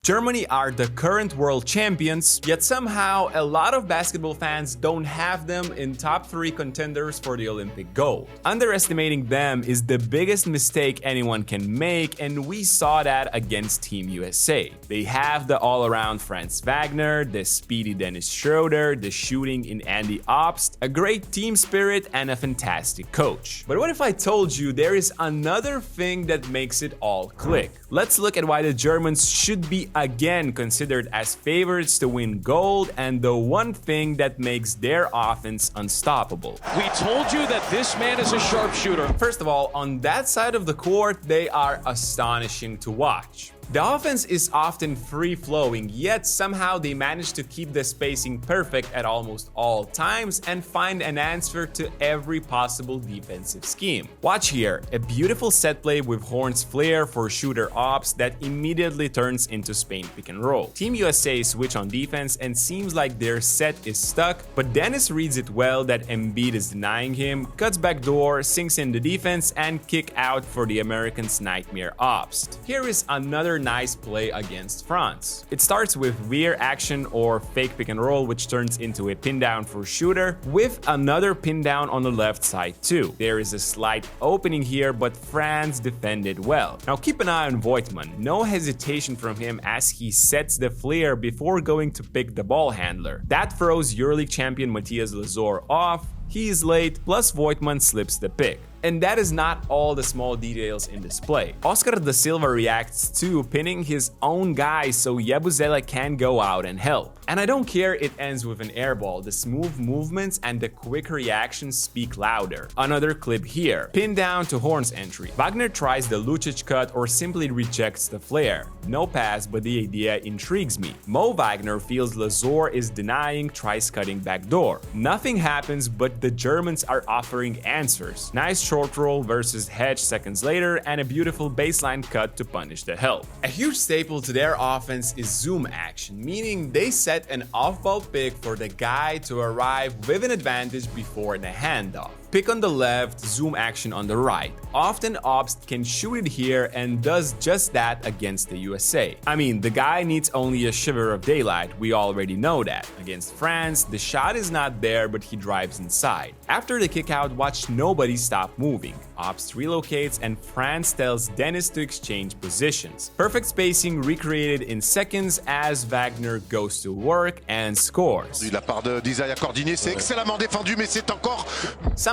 Germany are the current world champions, yet somehow a lot of basketball fans don't have them in top 3 contenders for the Olympic gold. Underestimating them is the biggest mistake anyone can make, and we saw that against Team USA. They have the all-around Franz Wagner, the speedy Dennis Schroder, the shooting in Andreas Obst, a great team spirit, and a fantastic coach. But what if I told you there is another thing that makes it all click? Let's look at why the Germans should be again considered as favorites to win gold, and the one thing that makes their offense unstoppable. We told you that this man is a sharpshooter. First of all, on that side of the court, they are astonishing to watch. The offense is often free-flowing, yet somehow they manage to keep the spacing perfect at almost all times and find an answer to every possible defensive scheme. Watch here, a beautiful set play with Horn's flair for shooter Obst that immediately turns into Spain pick and roll. Team USA switch on defense and seems like their set is stuck, but Dennis reads it well that Embiid is denying him, cuts back door, sinks in the defense, and kick out for the Americans' nightmare Obst. Here is another nice play against France. It starts with veer action or fake pick and roll, which turns into a pin down for shooter, with another pin down on the left side too. There is a slight opening here, but France defended well. Now keep an eye on Voigtman. No hesitation from him as he sets the flare before going to pick the ball handler. That throws EuroLeague champion Matthias Lazor off. He is late, plus Voigtman slips the pick. And that is not all the small details in this play. Oscar da Silva reacts too, pinning his own guy so Yabusele can go out and help. And I don't care it ends with an airball, the smooth movements and the quick reactions speak louder. Another clip here. Pin down to Horn's entry. Wagner tries the Lucic cut or simply rejects the flare. No pass, but the idea intrigues me. Mo Wagner feels Lazor is denying, tries cutting back door. Nothing happens, but the Germans are offering answers. Nice short roll versus hedge seconds later, and a beautiful baseline cut to punish the help. A huge staple to their offense is zoom action, meaning they set an off-ball pick for the guy to arrive with an advantage before the handoff. Pick on the left, zoom action on the right. Often Obst can shoot it here and does just that against the USA. I mean, the guy needs only a shiver of daylight, we already know that. Against France, the shot is not there, but he drives inside. After the kick out, watch nobody stop moving. Obst relocates and France tells Dennis to exchange positions. Perfect spacing recreated in seconds as Wagner goes to work and scores. La part d'Isaiah Cordinet, c'est excellemment défendu, mais c'est encore...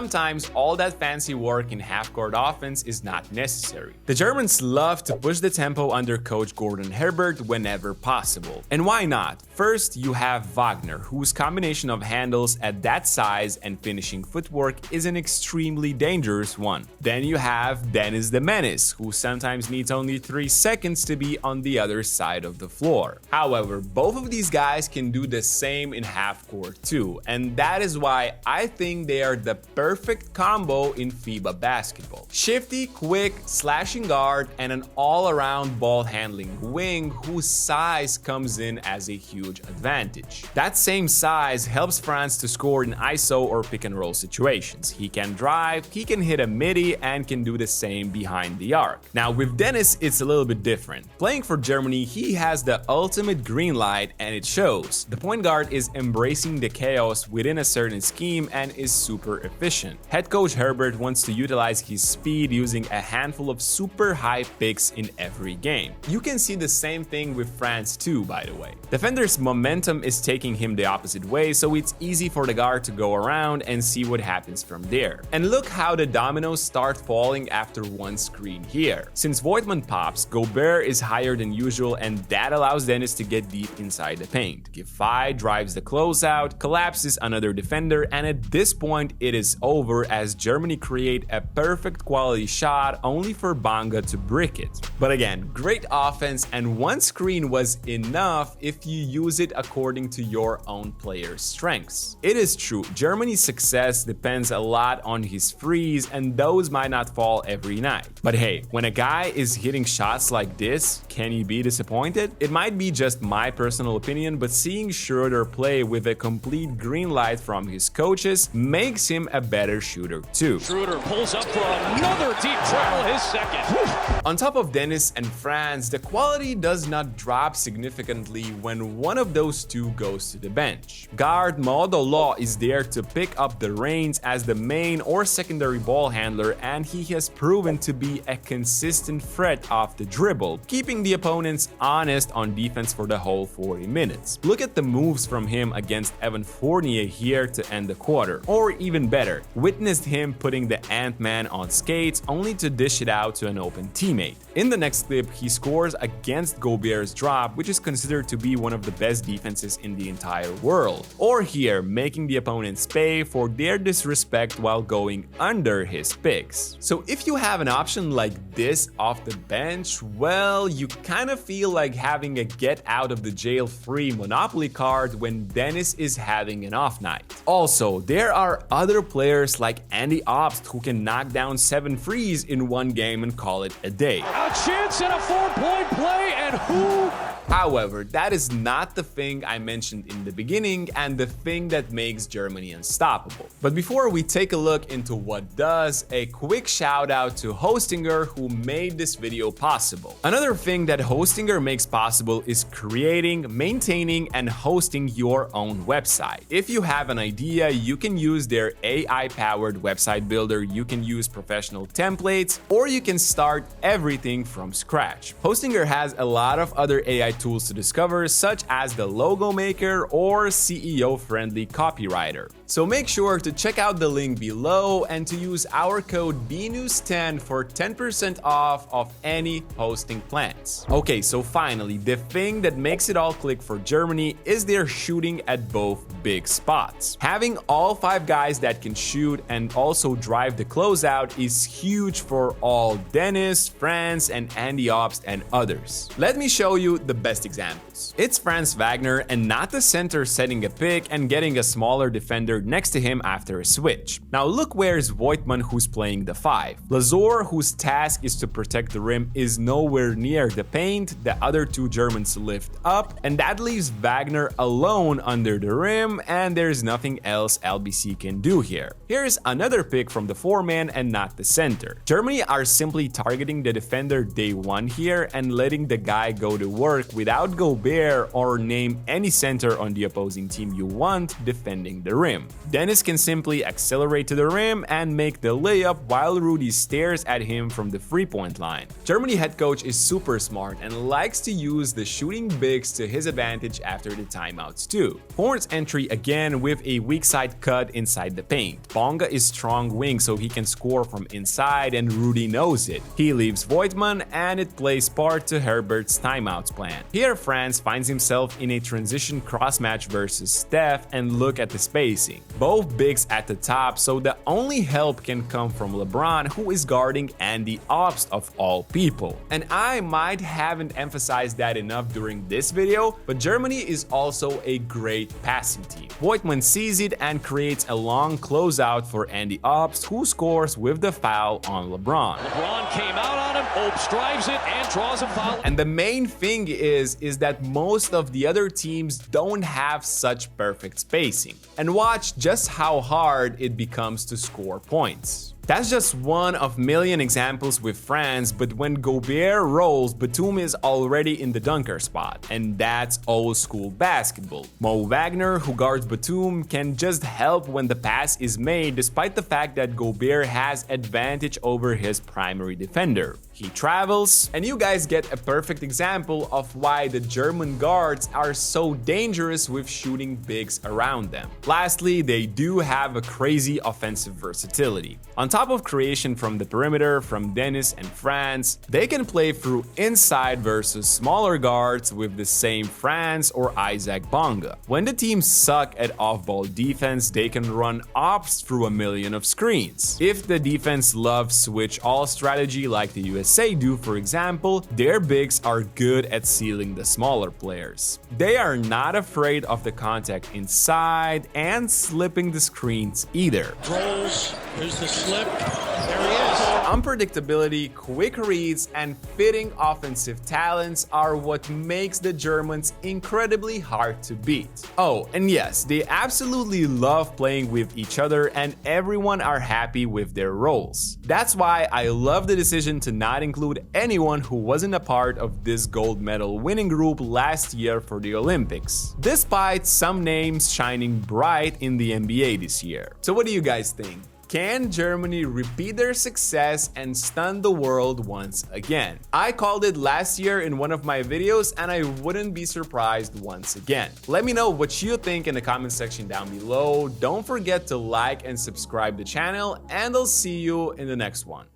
Sometimes all that fancy work in half-court offense is not necessary. The Germans love to push the tempo under coach Gordon Herbert whenever possible. And why not? First, you have Wagner, whose combination of handles at that size and finishing footwork is an extremely dangerous one. Then you have Dennis the Menace, who sometimes needs only 3 seconds to be on the other side of the floor. However, both of these guys can do the same in half-court too, and that is why I think they are the perfect combo in FIBA basketball. Shifty, quick, slashing guard, and an all-around ball-handling wing whose size comes in as a huge advantage. That same size helps France to score in ISO or pick-and-roll situations. He can drive, he can hit a midi, and can do the same behind the arc. Now with Dennis, it's a little bit different. Playing for Germany, he has the ultimate green light, and it shows. The point guard is embracing the chaos within a certain scheme and is super efficient. Head coach Herbert wants to utilize his speed using a handful of super high picks in every game. You can see the same thing with France too, by the way. Defender's momentum is taking him the opposite way, so it's easy for the guard to go around and see what happens from there. And look how the dominoes start falling after one screen here. Since Voigtman pops, Gobert is higher than usual, and that allows Dennis to get deep inside the paint. Giffey drives the closeout, collapses another defender, and at this point it is over as Germany create a perfect quality shot only for Bonga to brick it. But again, great offense, and one screen was enough if you use it according to your own player's strengths. It is true, Germany's success depends a lot on his frees, and those might not fall every night. But hey, when a guy is hitting shots like this, can you be disappointed? It might be just my personal opinion, but seeing Schroder play with a complete green light from his coaches makes him a better shooter too. Schroder pulls up for another deep triple, his second. On top of Dennis and Franz, the quality does not drop significantly when one of those two goes to the bench. Guard Maodo Law is there to pick up the reins as the main or secondary ball handler, and he has proven to be a consistent threat off the dribble, keeping the opponents honest on defense for the whole 40 minutes. Look at the moves from him against Evan Fournier here to end the quarter. Or even better, witnessed him putting the Ant-Man on skates only to dish it out to an open teammate. In the next clip, he scores against Gobert's drop, which is considered to be one of the best defenses in the entire world. Or here, making the opponents pay for their disrespect while going under his picks. So if you have an option like this off the bench, well, you kind of feel like having a get out of the jail free Monopoly card when Dennis is having an off night. Also, there are other players like Andy Obst who can knock down 7 threes in one game and call it a day. A chance at a 4-point play, and who? However, that is not the thing I mentioned in the beginning and the thing that makes Germany unstoppable. But before we take a look into what does, a quick shout out to Hostinger who made this video possible. Another thing that Hostinger makes possible is creating, maintaining, and hosting your own website. If you have an idea, you can use their AI-powered website builder, you can use professional templates, or you can start everything from scratch. Hostinger has a lot of other AI tools to discover, such as the logo maker or CEO-friendly copywriter. So make sure to check out the link below and to use our code BNews10 for 10% off of any hosting plans. Okay, so finally, the thing that makes it all click for Germany is their shooting at both big spots. Having all 5 guys that can shoot and also drive the closeout is huge for all Dennis, Franz, and Andy Obst and others. Let me show you the best examples. It's Franz Wagner and not the center setting a pick and getting a smaller defender next to him after a switch. Now look where's Voigtmann who's playing the 5. Lazor, whose task is to protect the rim, is nowhere near the paint, the other 2 Germans lift up, and that leaves Wagner alone under the rim, and there's nothing else LBC can do here. Here's another pick from the 4-man and not the center. Germany are simply targeting the defender day 1 here and letting the guy go to work without Gobert or name any center on the opposing team you want defending the rim. Dennis can simply accelerate to the rim and make the layup while Rudy stares at him from the 3-point line. Germany head coach is super smart and likes to use the shooting bigs to his advantage after the timeouts too. Horn's entry again with a weak side cut inside the paint. Bonga is strong wing so he can score from inside and Rudy knows it. He leaves Voigtmann and it plays part to Herbert's timeouts plan. Here Franz finds himself in a transition cross match versus Steph and look at the spacing. Both bigs at the top, so the only help can come from LeBron, who is guarding Andy Obst of all people. And I might haven't emphasized that enough during this video, but Germany is also a great passing team. Voigtmann sees it and creates a long closeout for Andy Obst, who scores with the foul on LeBron. LeBron came out on him, Obst drives it and draws a foul. And the main thing is that most of the other teams don't have such perfect spacing. And watch just how hard it becomes to score points. That's just one of million examples with France, but when Gobert rolls, Batum is already in the dunker spot, and that's old school basketball. Mo Wagner, who guards Batum, can just help when the pass is made despite the fact that Gobert has advantage over his primary defender. He travels, and you guys get a perfect example of why the German guards are so dangerous with shooting bigs around them. Lastly, they do have a crazy offensive versatility. On top of creation from the perimeter from Dennis and Franz, they can play through inside versus smaller guards with the same Franz or Isaac Bonga. When the teams suck at off-ball defense, they can run Obst through a million of screens. If the defense loves switch-all strategy like the USA do, for example, their bigs are good at sealing the smaller players. They are not afraid of the contact inside and slipping the screens either. Rolls, there's the slip, there he is. unpredictability, quick reads, and fitting offensive talents are what makes the Germans incredibly hard to beat. Oh, and yes, they absolutely love playing with each other and everyone are happy with their roles. That's why I love the decision to not include anyone who wasn't a part of this gold medal winning group last year for the Olympics, despite some names shining bright in the NBA this year. So what do you guys think? Can Germany repeat their success and stun the world once again? I called it last year in one of my videos and I wouldn't be surprised once again. Let me know what you think in the comment section down below. Don't forget to like and subscribe the channel and I'll see you in the next one.